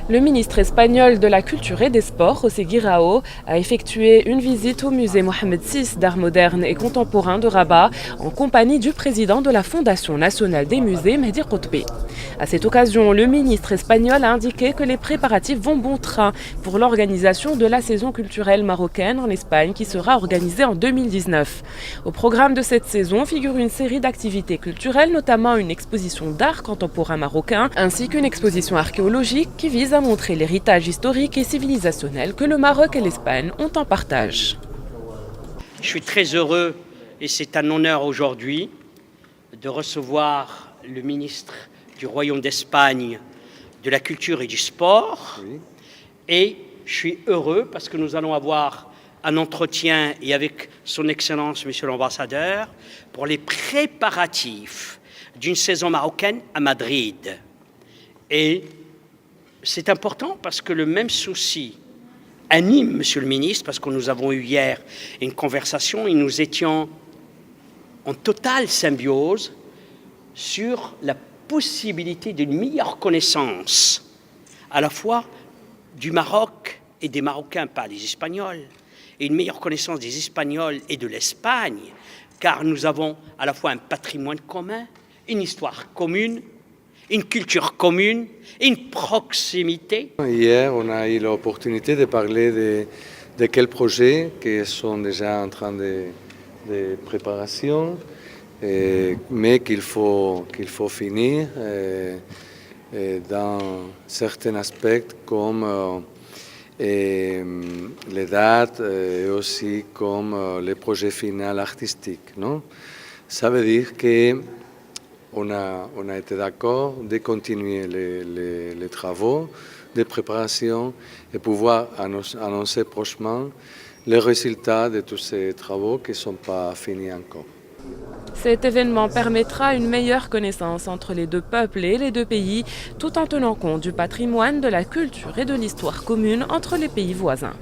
Le ministre espagnol de la Culture et des Sports, José Guirao, a effectué une visite au musée Mohamed VI d'art moderne et contemporain de Rabat en compagnie du président de la Fondation nationale des musées, Mehdi Qutbi. À cette occasion, le ministre espagnol a indiqué que les préparatifs vont bon train pour l'organisation de la saison culturelle marocaine en Espagne qui sera organisée en 2019. Au programme de cette saison figure une série d'activités culturelles, notamment une exposition d'art contemporain marocain ainsi qu'une exposition archéologique qui vise à montrer l'héritage historique et civilisationnel que le Maroc et l'Espagne ont en partage. Je suis très heureux et c'est un honneur aujourd'hui de recevoir le ministre du Royaume d'Espagne de la Culture et du Sport. Oui. Et je suis heureux parce que nous allons avoir un entretien et avec son Excellence, Monsieur l'Ambassadeur, pour les préparatifs d'une saison marocaine à Madrid. Et c'est important parce que le même souci anime Monsieur le ministre, parce que nous avons eu hier une conversation et nous étions en totale symbiose sur la possibilité d'une meilleure connaissance à la fois du Maroc et des Marocains, pas des Espagnols, et une meilleure connaissance des Espagnols et de l'Espagne, car nous avons à la fois un patrimoine commun, une histoire commune, une culture commune, une proximité. Hier, on a eu l'opportunité de parler de quels projets qui sont déjà en train de préparation, mais qu'il faut finir dans certains aspects comme les dates et aussi comme les projets finaux artistiques. Non? Ça veut dire que on a été d'accord de continuer les travaux de préparation et pouvoir annoncer prochainement les résultats de tous ces travaux qui ne sont pas finis encore. Cet événement permettra une meilleure connaissance entre les deux peuples et les deux pays, tout en tenant compte du patrimoine, de la culture et de l'histoire commune entre les pays voisins.